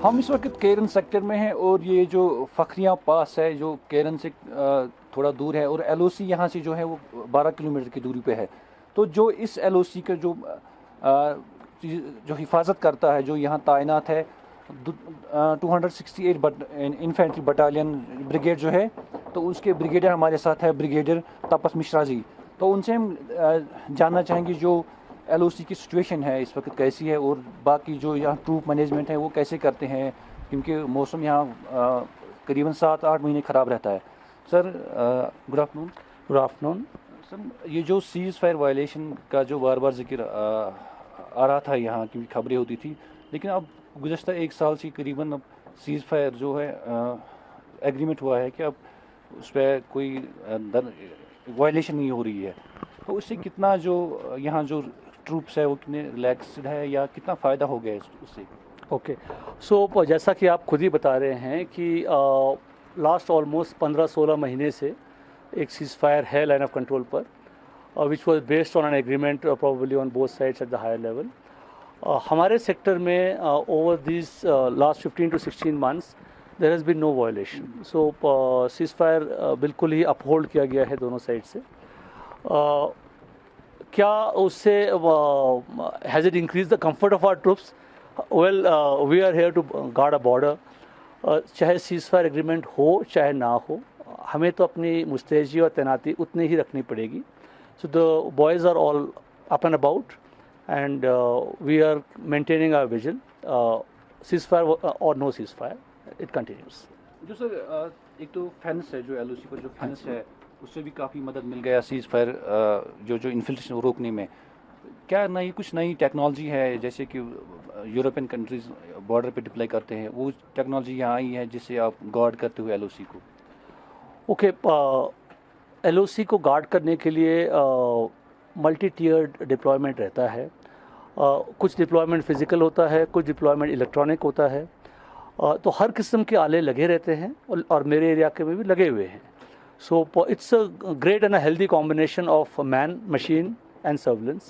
हम इस वक्त केरन सेक्टर में हैं और ये जो फखरियाँ पास है जो केरन से थोड़ा दूर है और एलओसी यहाँ से जो है वो 12 किलोमीटर की दूरी पे है। तो जो इस एलओसी का जो हिफाजत करता है, जो यहाँ तैनात है 268 इन्फेंट्री बटालियन ब्रिगेड जो है, तो उसके ब्रिगेडियर हमारे साथ है ब्रिगेडियर तपस मिश्रा जी। तो उनसे हम जानना चाहेंगे जो एलओसी की सिचुएशन है इस वक्त कैसी है और बाकी जो यहाँ ट्रूप मैनेजमेंट है वो कैसे करते हैं, क्योंकि मौसम यहाँ करीबन 7-8 महीने ख़राब रहता है। Sir good afternoon. Good afternoon. Sir ये जो सीज़ फायर वायलेशन का जो बार बार जिक्र आ रहा था यहाँ की खबरें होती थी, लेकिन अब गुज़श्ता 1 साल से करीबन अब सीज़ फायर जो है एग्रीमेंट हुआ है कि अब उस पर कोई वायलेशन नहीं हो रही है। तो उससे कितना जो यहाँ जो ट्रूप्स है वो कितने रिलैक्सड है या कितना फ़ायदा हो गया उससे? ओके, सो जैसा कि आप खुद ही बता रहे हैं कि लास्ट ऑलमोस्ट 15-16 महीने से एक सीज फायर है लाइन ऑफ कंट्रोल पर, which was based on an agreement probably on both sides at the higher level. हमारे सेक्टर में over this last 15 to 16 months there has been no violation. So ceasefire बिल्कुल ही uphold किया गया है दोनों side से। क्या उससे has it increase the comfort of our troops? Well, we are here to guard a border. चाहे सीज फायर एग्रीमेंट हो चाहे ना हो, हमें तो अपनी मुस्तैदी और तैनाती उतनी ही रखनी पड़ेगी। So the boys are all up and about and we are maintaining our vision, cease fire और no cease fire, it continues. जो सर एक तो फेंस है, जो एलओसी पर जो फेंस है उससे भी काफ़ी मदद मिल गया सीज फायर जो इन्फिल्ट्रेशन रोकने में। क्या कुछ नई टेक्नोलॉजी है जैसे कि यूरोपियन कंट्रीज बॉर्डर पे डिप्लाई करते हैं, वो टेक्नोलॉजी यहाँ आई है जिससे आप गार्ड करते हुए एलओसी को? ओके, एलओसी को गार्ड करने के लिए मल्टी टीयर्ड डिप्लॉयमेंट रहता है। कुछ डिप्लॉयमेंट फिजिकल होता है, कुछ डिप्लॉयमेंट इलेक्ट्रॉनिक होता है। तो हर किस्म के आले लगे रहते हैं और मेरे एरिया के में भी लगे हुए हैं। So it's a great and a healthy combination of man, machine and surveillance,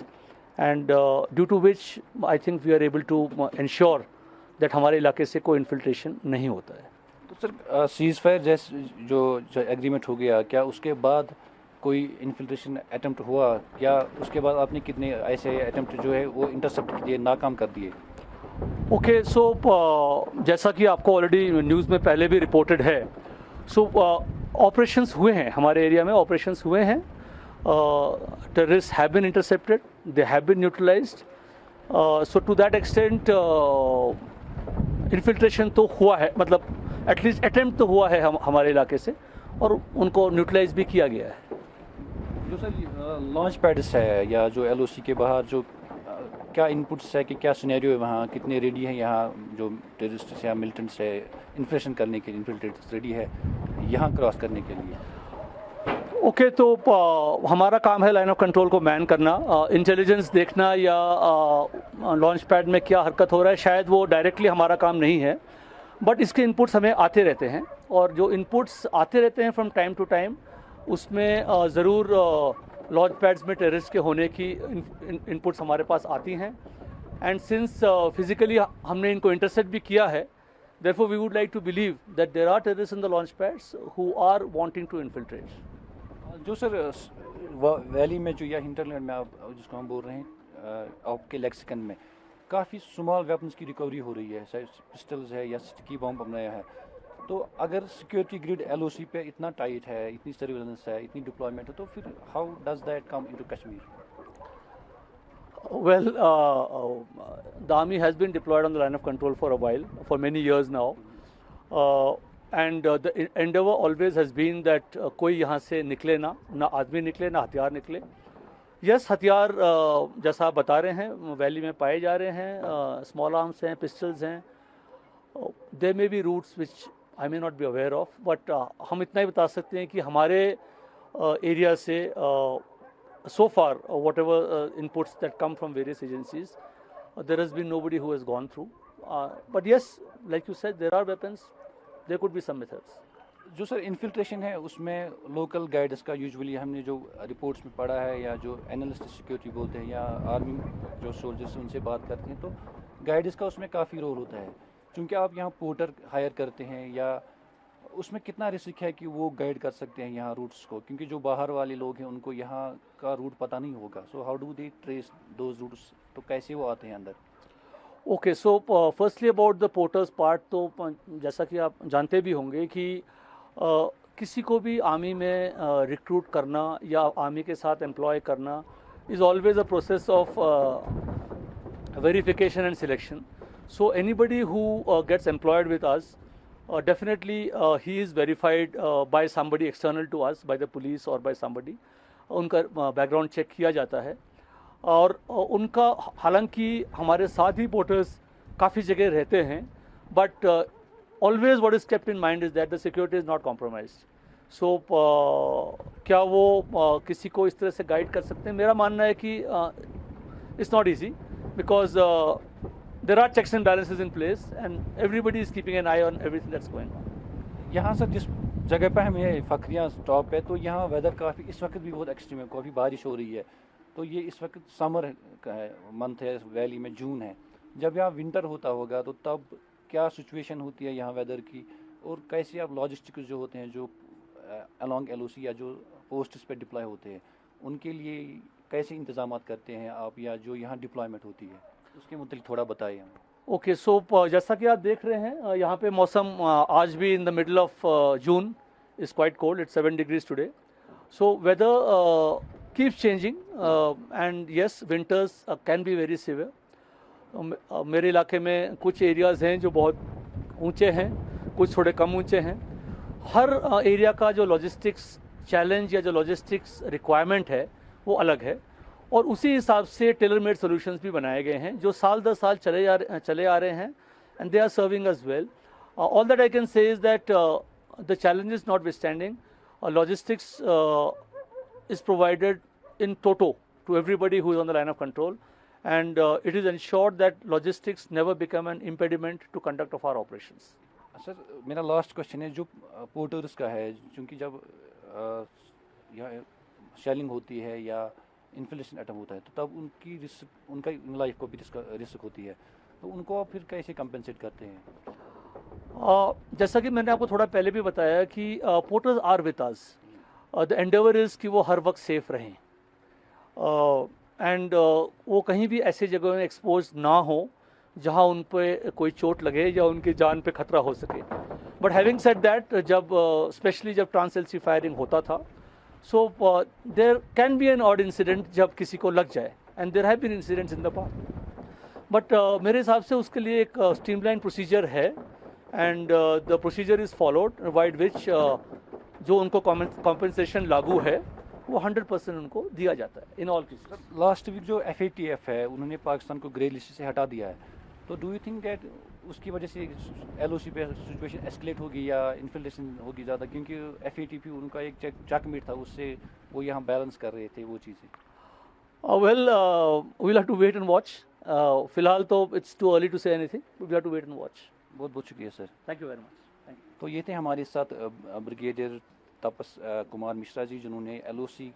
and due to which I think we are able to ensure that हमारे इलाके से कोई इन्फिल्ट्रेशन नहीं होता है। तो सर सीज फायर जैसे जो एग्रीमेंट हो गया, क्या उसके बाद कोई इन्फिल्ट्रेशन अटेम्प्ट हुआ? क्या उसके बाद आपने कितने ऐसे अटेम्प्ट जो है वो इंटरसेप्ट किए, नाकाम कर दिए? ओके, सो जैसा कि आपको ऑलरेडी न्यूज़ में पहले भी रिपोर्टेड है, सो ऑपरेशंस हुए हैं हमारे एरिया में, ऑपरेशंस हुए हैं। Terrorist have been intercepted, they have been neutralised. So to that extent infiltration तो हुआ है, मतलब एटलीस्ट अटेम्प्ट तो हुआ है हमारे इलाके से, और उनको न्यूट्रलाइज भी किया गया है। जो सर लॉन्च पैड्स है या जो एलओसी के बाहर जो क्या इनपुट्स है कि क्या सिनेरियो है वहाँ, कितने रेडी हैं यहाँ जो टेररिस्ट या मिलिटेंट्स है इन्फिल्ट्रेशन करने के लिए, इन्फिल्ट्रेट्स रेडी है यहाँ क्रॉस करने के लिए? ओके, तो हमारा काम है लाइन ऑफ कंट्रोल को मैन करना, इंटेलिजेंस देखना या लॉन्च पैड में क्या हरकत हो रहा है, शायद वो डायरेक्टली हमारा काम नहीं है, बट इसके इनपुट्स हमें आते रहते हैं। और जो इनपुट्स आते रहते हैं फ्रॉम टाइम टू टाइम, उसमें ज़रूर लॉन्च पैड्स में टेररिस्ट के होने की इनपुट्स हमारे पास आती हैं। एंड सिंस फिजिकली हमने इनको इंटरसेप्ट भी किया है, therefore we would like to believe that there are terrorists in the launch pads who are wanting to infiltrate. जो सर वैली में जो या हिंटरलैंड में आप जिसको हम बोल रहे हैं आपके लेक्सिकन में काफ़ी स्मॉल वेपन्स की रिकवरी हो रही है, पिस्टल्स है या स्टिकी बॉम्ब बनाया है। तो अगर सिक्योरिटी ग्रिड एलओसी पे इतना टाइट है, इतनी सर्विलेंस है, इतनी डिप्लॉयमेंट है, तो फिर how does that come into Kashmir? Well, the army has been deployed on the line of control for a while, for many years now, and the endeavor always has been that कोई यहाँ से निकले ना आदमी निकले ना हथियार निकले। यस, हथियार जैसा आप बता रहे हैं वैली में पाए जा रहे हैं, स्मॉल आर्म्स हैं, पिस्टल्स हैं, there may be routes which I may not be aware of, but हम इतना ही बता सकते हैं कि हमारे एरिया से so far whatever inputs that come from various agencies, there has been nobody who has gone through, but yes, like you said, there are weapons, there could be some methods. जो sir infiltration है उसमें local guides का usually हमने जो reports में पढ़ा है या जो एनालिस्ट सिक्योरिटी बोलते हैं या आर्मी जो सोल्जर्स उनसे बात करते हैं, तो गाइड्स का उसमें काफ़ी रोल होता है। चूँकि आप यहाँ पोर्टर हायर करते हैं, या उसमें कितना रिस्क है कि वो गाइड कर सकते हैं यहाँ रूट्स को, क्योंकि जो बाहर वाले लोग हैं उनको यहाँ का रूट पता नहीं होगा. So how do they trace those routes, तो कैसे वो आते हैं अंदर? Okay, so firstly about the porters part, तो जैसा कि आप जानते भी होंगे कि किसी को भी आर्मी में रिक्रूट करना या आर्मी के साथ एम्प्लॉय करना is always a process of verification and selection. So anybody who gets employed with us, definitely he is verified by somebody external to us, by the police or by somebody. उनका background check किया जाता है, और उनका, हालांकि हमारे साथ ही porters काफ़ी जगह रहते हैं, but always what is kept in mind is that the security is not compromised. So क्या वो किसी को इस तरह से गाइड कर सकते हैं? मेरा मानना है कि it's not easy, because there are checks and balances in place and everybody is keeping an eye on everything that's going on. यहाँ सर जिस जगह पर हमें फखरियाँ स्टॉप है, तो यहाँ वेदर काफ़ी इस वक्त भी बहुत एक्सट्रीम है, काफ़ी बारिश हो रही है. तो ये इस वक्त समर का है, मंथ है, वैली में जून है. जब यहाँ विंटर होता होगा तो तब क्या सिचुएशन होती है यहाँ वेदर की, और कैसे आप लॉजिस्टिक्स जो होते हैं जो अलॉन्ग एलओसी या जो पोस्ट्स पे डिप्लॉय होते हैं, उनके लिए कैसे इंतजाम करते हैं आप, या जो यहाँ डिप्लॉयमेंट होती है उसके मुताबिक थोड़ा बताइए हमें. ओके, सो जैसा कि आप देख रहे हैं, यहाँ पे मौसम आज भी in the middle of June is quite cold. It's 7 degrees today. So whether keeps changing and yes, winters can be very severe. मेरे इलाके में कुछ एरियाज़ हैं जो बहुत ऊंचे हैं, कुछ थोड़े कम ऊंचे हैं. हर एरिया का जो लॉजिस्टिक्स चैलेंज या जो लॉजिस्टिक्स रिक्वायरमेंट है वो अलग है, और उसी हिसाब से टेलर मेड सोल्यूशंस भी बनाए गए हैं जो साल दर साल चले आ रहे हैं, and they are serving us well. All that I can say is that the challenges notwithstanding, logistics is provided in toto to everybody who is on the line of control, and it is ensured that logistics never become an impediment to conduct of our operations. Sir मेरा last question है जो porters का है, क्योंकि जब यहाँ shelling होती है या इन्फ्लेशन अटैक होता है, तो तब उनकी रिस्क, उनका लाइफ को भी रिस्क होती है, तो उनको आप फिर कैसे कंपेंसेट करते हैं? जैसा कि मैंने आपको थोड़ा पहले भी बताया कि porters are with us. The endeavour is कि वो हर वक्त सेफ रहें, एंड वो कहीं भी ऐसी जगह में एक्सपोज ना हो जहां उन पे कोई चोट लगे या उनकी जान पे खतरा हो सके. बट हैविंग सेड दैट, जब स्पेशली जब ट्रांस एलसी फायरिंग होता था, so there can be an odd incident जब किसी को लग जाए, and there have been incidents in the past. But मेरे हिसाब से उसके लिए एक स्ट्रीमलाइन प्रोसीजर है, and the procedure is followed, wide which जो उनको कॉम्पेंसेशन लागू है वो 100% उनको दिया जाता है in all cases. Last week जो FATF है उन्होंने पाकिस्तान को ग्रे लिस्ट से हटा दिया है, तो डू यू थिंक दैट उसकी वजह से LOC पे सिचुएशन एस्केलेट होगी या इन्फ्लेशन होगी ज़्यादा, क्योंकि FATF उनका एक चेकमेट था, उससे वो यहाँ बैलेंस कर रहे थे वो चीज़ें? Well, we will have to wait and watch. फिलहाल तो it's too early to say anything. We will have to wait and watch. बहुत बहुत शुक्रिया sir. Thank you very much. Thank you. तो ये थे हमारे साथ ब्रिगेडियर तपस कुमार मिश्रा जी, जिन्होंने LOC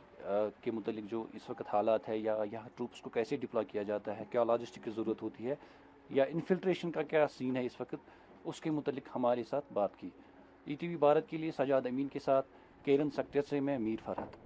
के मुतालिक जो इस वक्त हालात है, या यहाँ ट्रूप्स को कैसे डिप्लॉय किया जाता है, क्या लॉजिस्टिक की ज़रूरत होती है, या इन्फिल्ट्रेशन का क्या सीन है इस वक्त, उसके मुतालिक हमारे साथ बात की. ETV भारत के लिए सजाद अमीन के साथ केरन सेक्टर से मैं मीर फरहत.